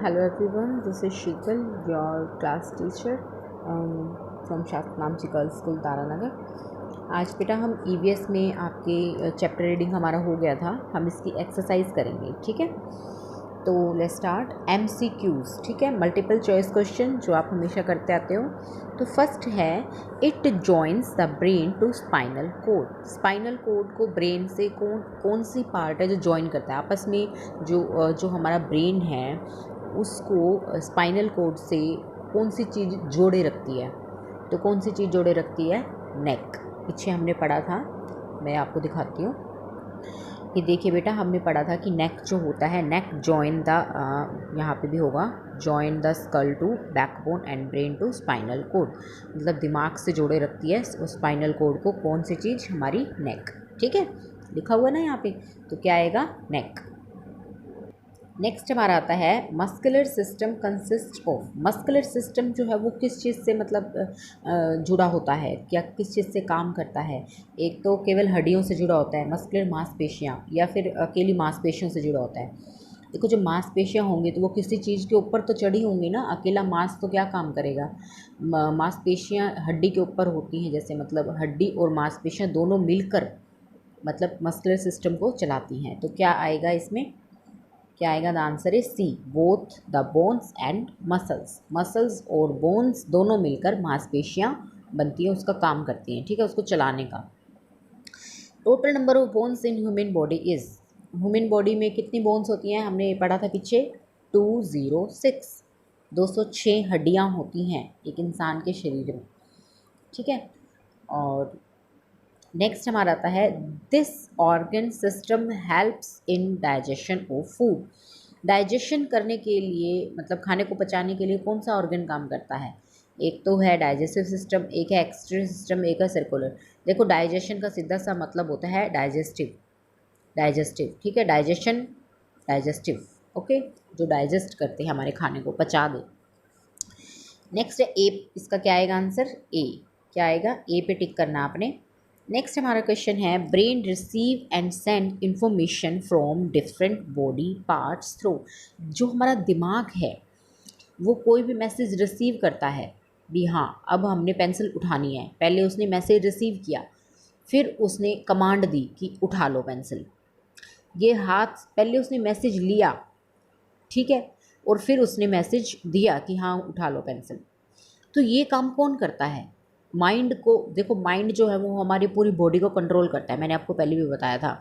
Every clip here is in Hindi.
Hello everyone, this is Sheetal, your class teacher from शास्त्रनामची गर्ल्स स्कूल तारानगर। आज बेटा हम EVS में आपके चैप्टर रीडिंग हमारा हो गया था, हम इसकी एक्सरसाइज करेंगे, ठीक है। तो लेट्स स्टार्ट। MCQs, ठीक है, मल्टीपल चॉइस क्वेश्चन जो आप हमेशा करते आते हो। तो फर्स्ट है, it joins the brain to spinal cord. Spinal cord को ब्रेन से कौन सी पार्ट है जो ज्वाइन करता है आपस में, जो हमारा ब्रेन है उसको स्पाइनल कोड से कौन सी चीज़ जोड़े रखती है। तो कौन सी चीज़ जोड़े रखती है? नेक। पीछे हमने पढ़ा था, मैं आपको दिखाती हूँ। ये देखिए बेटा, हमने पढ़ा था कि नेक जो होता है, नेक जॉइन द, यहाँ पे भी होगा, join the skull to backbone and brain to spinal cord. मतलब दिमाग से जोड़े रखती है उस स्पाइनल कोड को कौन सी चीज़? हमारी नेक, ठीक है, लिखा हुआ ना यहाँ पे। तो क्या आएगा? नेक। नेक्स्ट हमारा आता है, muscular system consist of. Muscular system जो है वो किस चीज़ से मतलब जुड़ा होता है, क्या किस चीज़ से काम करता है? एक तो केवल हड्डियों से जुड़ा होता है, मस्कुलर मांसपेशियाँ, या फिर अकेली मांसपेशियों से जुड़ा होता है। देखो, जो मांसपेशियाँ होंगी तो वो किसी चीज़ के ऊपर तो चढ़ी होंगी ना, अकेला मांस तो क्या काम करेगा? मांसपेशियाँ हड्डी के ऊपर होती हैं, जैसे मतलब हड्डी और मांसपेशियाँ दोनों मिलकर मतलब मस्कुलर सिस्टम को चलाती हैं। तो क्या आएगा इसमें? क्या आएगा? The answer is C, both the bones and muscles. Muscles और बोन्स दोनों मिलकर मांसपेशियाँ बनती हैं, उसका काम करती हैं, ठीक है, उसको चलाने का। Total number of bones in human body is. Human body में कितनी बोन्स होती हैं? हमने ये पढ़ा था पीछे, 206। 206 हड्डियाँ होती हैं एक इंसान के शरीर में, ठीक है। और नेक्स्ट हमारा आता है, this organ system helps in digestion of food. Digestion करने के लिए, मतलब खाने को पचाने के लिए कौन सा ऑर्गन काम करता है? एक तो है डाइजेस्टिव सिस्टम, एक है एक्सक्रीटरी सिस्टम, एक है सर्कुलर। देखो, डाइजेशन का सीधा सा मतलब होता है डाइजेस्टिव, डाइजेस्टिव, ठीक है, डाइजेशन, डाइजेस्टिव, ओके, जो डाइजेस्ट करते हैं हमारे खाने को, पचा दे। नेक्स्ट है ए, इसका क्या आएगा आंसर? ए। क्या आएगा? ए पे टिक करना आपने। नेक्स्ट हमारा क्वेश्चन है, brain receive and send information from different body parts through. जो हमारा दिमाग है वो कोई भी मैसेज रिसीव करता है भी, हाँ अब हमने पेंसिल उठानी है, पहले उसने मैसेज रिसीव किया, फिर उसने कमांड दी कि उठा लो पेंसिल। ये हाथ, पहले उसने मैसेज लिया, ठीक है, और फिर उसने मैसेज दिया कि हाँ उठा लो पेंसिल। तो ये काम कौन करता है? माइंड को। देखो, माइंड जो है वो हमारी पूरी बॉडी को कंट्रोल करता है, मैंने आपको पहले भी बताया था।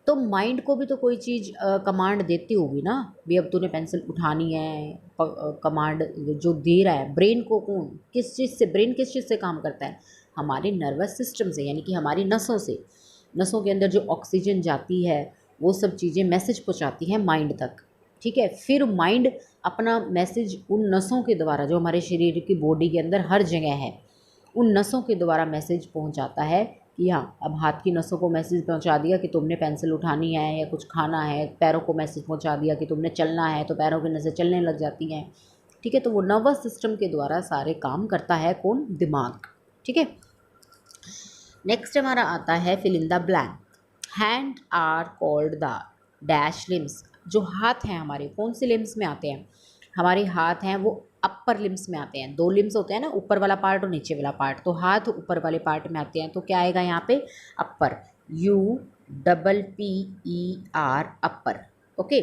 तो माइंड को भी तो कोई चीज़ कमांड देती होगी ना, भी अब तूने पेंसिल उठानी है। कमांड जो दे रहा है ब्रेन को, कौन, किस चीज़ से? ब्रेन किस चीज़ से काम करता है? हमारे नर्वस सिस्टम से, यानी कि हमारी नसों से। नसों के अंदर जो ऑक्सीजन जाती है वो सब चीज़ें मैसेज पहुँचाती हैं माइंड तक, ठीक है। फिर माइंड अपना मैसेज उन नसों के द्वारा, जो हमारे शरीर की बॉडी के अंदर हर जगह है, उन नसों के द्वारा मैसेज पहुंचाता है कि हाँ, अब हाथ की नसों को मैसेज पहुंचा दिया कि तुमने पेंसिल उठानी है या कुछ खाना है। पैरों को मैसेज पहुंचा दिया कि तुमने चलना है, तो पैरों की नसें चलने लग जाती हैं, ठीक है। तो वो नर्वस सिस्टम के द्वारा सारे काम करता है कौन? दिमाग, ठीक है। नेक्स्ट हमारा आता है, fill in the blank. Hand are called the dash limbs. जो हाथ हैं हमारे, कौन से लिम्स में आते हैं? हमारे हाथ हैं वो अपर लिम्स में आते हैं। दो लिम्स होते हैं ना, ऊपर वाला पार्ट और नीचे वाला पार्ट, तो हाथ ऊपर वाले पार्ट में आते हैं। तो क्या आएगा यहाँ पे? अपर, UPPER, अपर, ओके।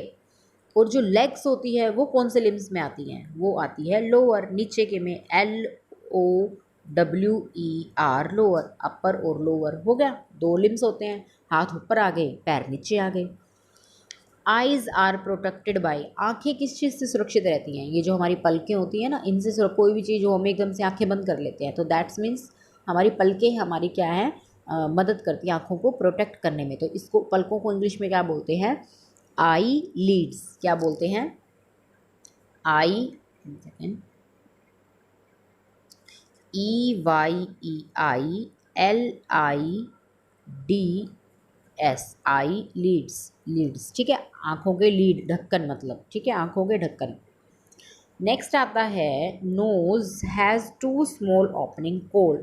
और जो लेग्स होती है वो कौन से लिम्स में आती हैं? वो आती है लोअर, नीचे के में LOWER, लोअर। अपर और लोअर हो गया, दो लिम्स होते हैं, हाथ ऊपर आ गए, पैर नीचे आ गए। Eyes are protected by. आँखें किस चीज़ से सुरक्षित रहती हैं? ये जो हमारी पलकें होती हैं ना, इनसे कोई भी चीज़ हो, हम एकदम से आँखें बंद कर लेते हैं, तो दैट्स मीन्स हमारी पलकें हमारी क्या है, मदद करती हैं आँखों को प्रोटेक्ट करने में। तो इसको, पलकों को इंग्लिश में क्या बोलते हैं? आई लीड्स। क्या बोलते हैं? आई, EYEILIDS, आई लीड्स, लीड्स, ठीक है, आँखों के लीड, ढक्कन मतलब, ठीक है, आँखों के ढक्कन। नेक्स्ट आता है, nose has two small opening called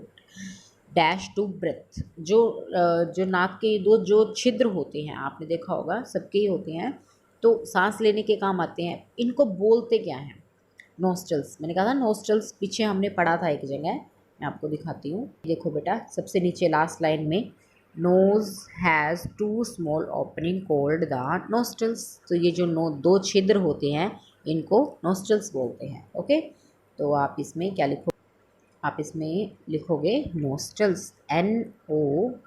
dash to breath. जो नाक के दो जो छिद्र होते हैं, आपने देखा होगा सबके ही होते हैं, तो सांस लेने के काम आते हैं। इनको बोलते क्या हैं? नोस्ट्रल्स। मैंने कहा था नोस्ट्रल्स पीछे हमने पढ़ा था एक जगह, मैं आपको दिखाती हूँ। देखो बेटा, सबसे नीचे लास्ट लाइन में nose has two small opening called the nostrils. तो ये जो दो छिद्र होते हैं इनको नोस्ट्रल्स बोलते हैं। ओके, तो आप इसमें क्या लिखो? आप इसमें लिखोगे नोस्ट्रल्स, NOSTRIL,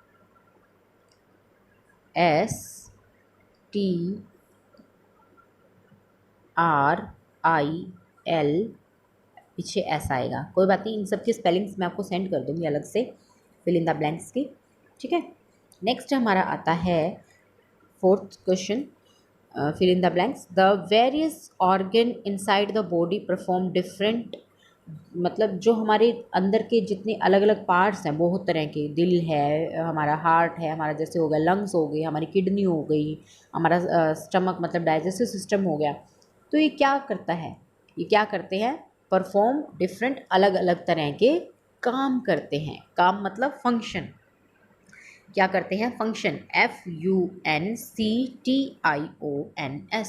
पीछे ऐसा आएगा। कोई बात नहीं, इन सब की स्पेलिंग्स मैं आपको सेंड कर दूँगी अलग से, फिल इन द ब्लैंक्स की। ठीक है, नेक्स्ट हमारा आता है fourth question, fill in the blanks. The various organ inside the body perform different, मतलब जो हमारे अंदर के जितने अलग अलग पार्ट्स हैं, बहुत तरह के, दिल है हमारा, हार्ट है हमारा, जैसे हो गया लंग्स हो गई, हमारी किडनी हो गई, हमारा स्टमक मतलब डाइजेस्टिव सिस्टम हो गया। तो ये क्या करता है? ये क्या करते हैं? परफॉर्म डिफरेंट, अलग अलग तरह के काम करते हैं। काम मतलब फंक्शन। क्या करते हैं? Function, FUNCTIONS,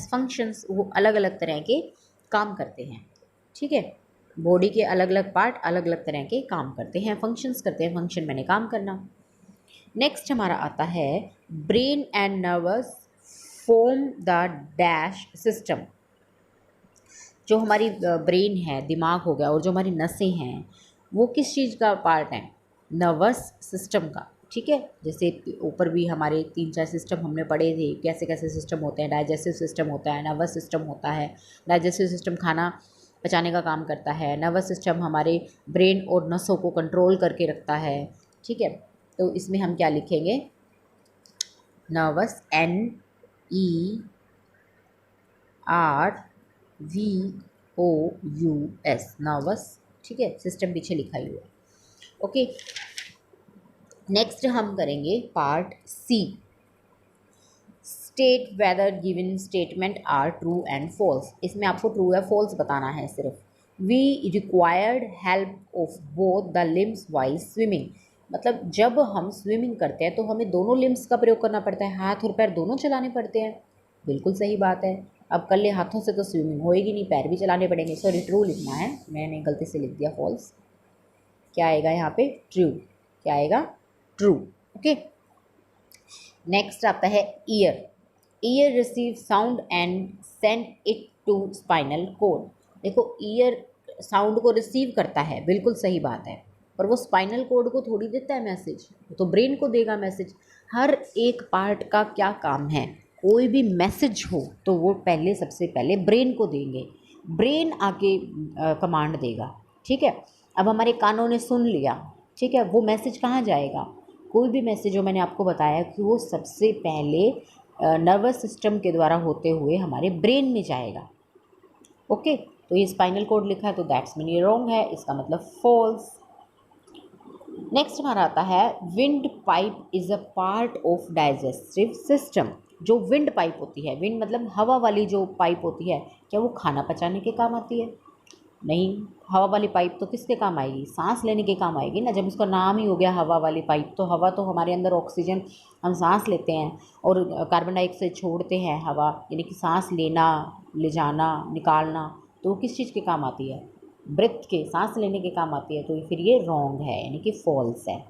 functions. वो अलग अलग तरह के काम करते हैं। ठीक है, बॉडी के अलग अलग पार्ट अलग अलग तरह के काम करते हैं, फंक्शंस करते हैं। फंक्शन मैंने काम करना। नेक्स्ट हमारा आता है brain and nervous form the dash system. जो हमारी ब्रेन है, दिमाग हो गया, और जो हमारी नसें हैं वो किस चीज़ का पार्ट है? नर्वस सिस्टम का। ठीक है, जैसे ऊपर भी हमारे 3-4 सिस्टम हमने पढ़े थे, कैसे कैसे सिस्टम होते हैं। डाइजेस्टिव सिस्टम होता है, नर्वस सिस्टम होता है। डाइजेस्टिव सिस्टम खाना पचाने का काम करता है। नर्वस सिस्टम हमारे ब्रेन और नसों को कंट्रोल करके रखता है। ठीक है, तो इसमें हम क्या लिखेंगे? Nervous, NERVOUS, nervous. ठीक है, सिस्टम पीछे लिखा ही हुआ है। ओके, नेक्स्ट हम करेंगे part C. State whether given statement are true and false. इसमें आपको ट्रू या फॉल्स बताना है सिर्फ। We required help of both the limbs while swimming. मतलब जब हम स्विमिंग करते हैं तो हमें दोनों लिम्स का प्रयोग करना पड़ता है, हाथ और पैर दोनों चलाने पड़ते हैं। बिल्कुल सही बात है। अब कर ले हाथों से तो स्विमिंग होएगी नहीं, पैर भी चलाने पड़ेंगे। सॉरी, ट्रू लिखना है, मैंने गलती से लिख दिया फॉल्स। क्या आएगा यहाँ पे? ट्रू। क्या आएगा? ट्रू। ओके, नेक्स्ट आता है ear. Ear receive sound and send it to spinal cord. देखो, ईयर साउंड को रिसीव करता है, बिल्कुल सही बात है, पर वो स्पाइनल कोड को थोड़ी देता है मैसेज, तो ब्रेन को देगा मैसेज। हर एक पार्ट का क्या काम है? कोई भी मैसेज हो तो वो पहले, सबसे पहले ब्रेन को देंगे, ब्रेन आके कमांड देगा। ठीक है, अब हमारे कानों ने सुन लिया, ठीक है, वो मैसेज कहाँ जाएगा? कोई भी मैसेज जो मैंने आपको बताया कि वो सबसे पहले नर्वस सिस्टम के द्वारा होते हुए हमारे ब्रेन में जाएगा। ओके, तो ये स्पाइनल कोड लिखा है तो दैट्स मीन ये रॉन्ग है, इसका मतलब फॉल्स। नेक्स्ट हमारा आता है wind pipe is a part of digestive system. जो विंड पाइप होती है, विंड मतलब हवा वाली जो पाइप होती है, क्या वो खाना पचाने के काम आती है? नहीं। हवा वाली पाइप तो किसके काम आएगी? सांस लेने के काम आएगी ना। जब उसका नाम ही हो गया हवा वाली पाइप, तो हवा तो हमारे अंदर ऑक्सीजन, हम सांस लेते हैं और कार्बन डाइऑक्साइड छोड़ते हैं हवा, यानी कि सांस लेना, ले जाना, निकालना, तो वो किस चीज़ के काम आती है? ब्रेथ के, सांस लेने के काम आती है। तो फिर ये रॉन्ग है, यानी कि फॉल्स है।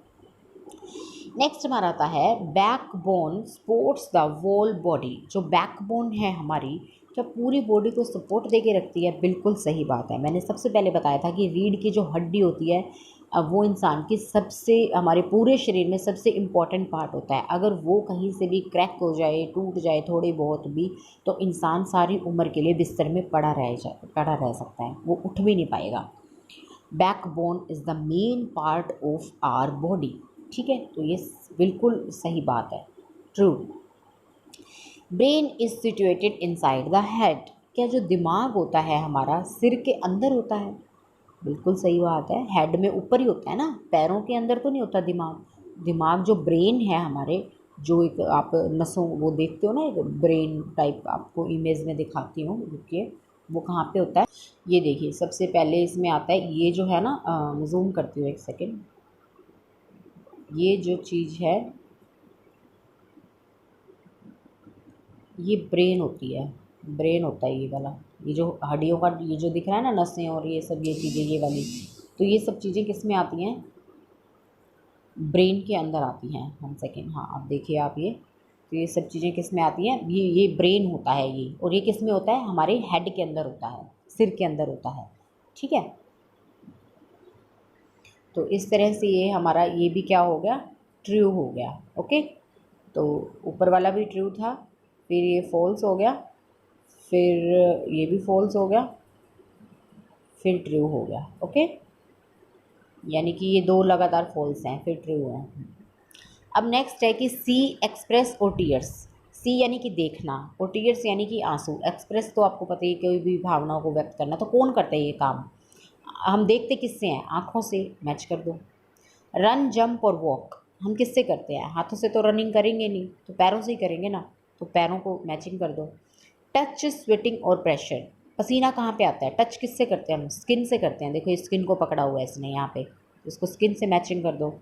नेक्स्ट हमारा आता है backbone supports the whole body. जो बैकबोन है हमारी, क्या पूरी बॉडी को सपोर्ट दे के रखती है? बिल्कुल सही बात है। मैंने सबसे पहले बताया था कि रीढ़ की जो हड्डी होती है, अब वो इंसान की सबसे, हमारे पूरे शरीर में सबसे इम्पॉर्टेंट पार्ट होता है। अगर वो कहीं से भी क्रैक हो जाए, टूट जाए थोड़ी बहुत भी, तो इंसान सारी उम्र के लिए बिस्तर में पड़ा रह सकता है, वो उठ भी नहीं पाएगा। Backbone is the main part of our body. ठीक है, तो ये बिल्कुल सही बात है, true. Brain is situated inside the head. क्या जो दिमाग होता है हमारा सिर के अंदर होता है? बिल्कुल सही बात है, हेड में ऊपर ही होता है ना, पैरों के अंदर तो नहीं होता दिमाग। दिमाग जो ब्रेन है हमारे, जो एक आप नसों वो देखते हो ना, एक ब्रेन टाइप आपको इमेज में दिखाती हूँ, रुकिए, वो कहाँ पे होता है? ये देखिए, सबसे पहले इसमें आता है ये जो है ना, जूम करती हूँ एक सेकेंड। ये जो चीज़ है ये ब्रेन होती है। ब्रेन होता है ये वाला, ये जो हड्डियों का ये जो दिख रहा है ना, नसें और ये सब ये चीज़ें ये वाली, तो ये सब चीज़ें किस में आती हैं, ब्रेन के अंदर आती हैं। 1 सेकेंड, हाँ अब देखिए आप ये, तो ये सब चीज़ें किस में आती हैं, ये ब्रेन होता है ये, और ये किस में होता है, हमारे हेड के अंदर होता है, सिर के अंदर होता है, ठीक है। तो इस तरह से ये हमारा ये भी क्या हो गया, ट्रू हो गया। ओके, तो ऊपर वाला भी ट्रू था, फिर ये फॉल्स हो गया, फिर ये भी फॉल्स हो गया, फिर ट्रू हो गया। ओके, यानी कि ये 2 लगातार फॉल्स हैं, फिर ट्रू हैं। अब नेक्स्ट है कि सी एक्सप्रेस और टीयर्स। सी यानी कि देखना, और टीयर्स यानी कि आंसू। एक्सप्रेस तो आपको पता ही, कोई भी भावनाओं को व्यक्त करना, तो कौन करता है ये काम, हम देखते किससे हैं, आँखों से, मैच कर दो। रन, जंप और वॉक हम किससे करते हैं, हाथों से तो रनिंग करेंगे नहीं, तो पैरों से ही करेंगे ना, तो पैरों को मैचिंग कर दो। टच, स्वेटिंग और प्रेशर, पसीना कहाँ पे आता है, टच किससे करते हैं हम, स्किन से करते हैं, देखो स्किन को पकड़ा हुआ है इसने यहाँ पे, इसको स्किन से मैचिंग कर दो।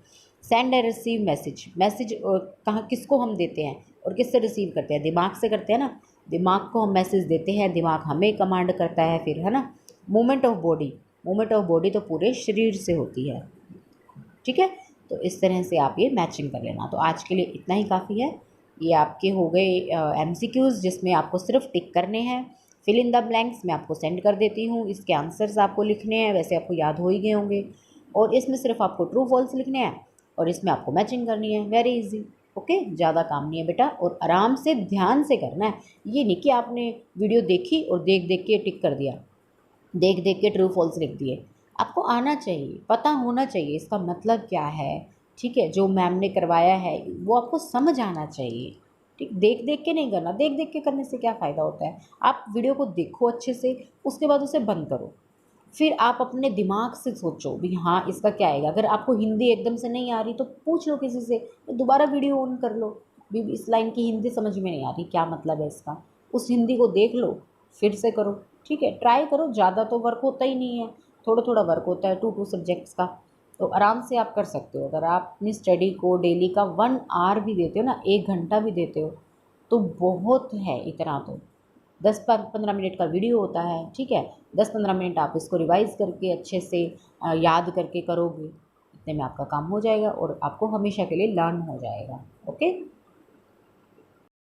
Send and receive message, message कहाँ किसको हम देते हैं और किससे रिसीव करते हैं, दिमाग से करते हैं ना, दिमाग को हम मैसेज देते हैं, दिमाग हमें कमांड करता है फिर, है ना। Movement of body, movement of body तो पूरे शरीर से होती है, ठीक है। तो इस तरह से आप ये मैचिंग कर लेना। तो आज के लिए इतना ही काफ़ी है। ये आपके हो गए MCQs, जिसमें आपको सिर्फ टिक करने हैं। फिल इन द ब्लैंक्स मैं आपको सेंड कर देती हूँ, इसके आंसर्स आपको लिखने हैं, वैसे आपको याद हो ही गए होंगे, और इसमें सिर्फ आपको ट्रू फॉल्स लिखने हैं, और इसमें आपको मैचिंग करनी है। Very easy. ओके, ज़्यादा काम नहीं है बेटा, और आराम से ध्यान से करना है। ये नहीं कि आपने वीडियो देखी और देख देख के टिक कर दिया, देख देख के ट्रू फॉल्स लिख दिए। आपको आना चाहिए, पता होना चाहिए इसका मतलब क्या है, ठीक है। जो मैम ने करवाया है वो आपको समझ आना चाहिए, ठीक। देख देख के नहीं करना, देख देख के करने से क्या फ़ायदा होता है। आप वीडियो को देखो अच्छे से, उसके बाद उसे बंद करो, फिर आप अपने दिमाग से सोचो भी हाँ इसका क्या आएगा। अगर आपको हिंदी एकदम से नहीं आ रही तो पूछ लो किसी से, दोबारा वीडियो ऑन कर लो, भी इस लाइन की हिंदी समझ में नहीं आ रही, क्या मतलब है इसका, उस हिंदी को देख लो, फिर से करो, ठीक है। ट्राई करो, ज़्यादा तो वर्क होता ही नहीं है, थोड़ा थोड़ा वर्क होता है 2 सब्जेक्ट्स का, तो आराम से आप कर सकते हो। अगर आप अपनी स्टडी को डेली का 1 आवर भी देते हो ना, 1 घंटा भी देते हो, तो बहुत है। इतना तो 10-15 मिनट का वीडियो होता है, ठीक है। 10-15 मिनट आप इसको रिवाइज़ करके अच्छे से याद करके करोगे, इतने में आपका काम हो जाएगा और आपको हमेशा के लिए लर्न हो जाएगा। ओके।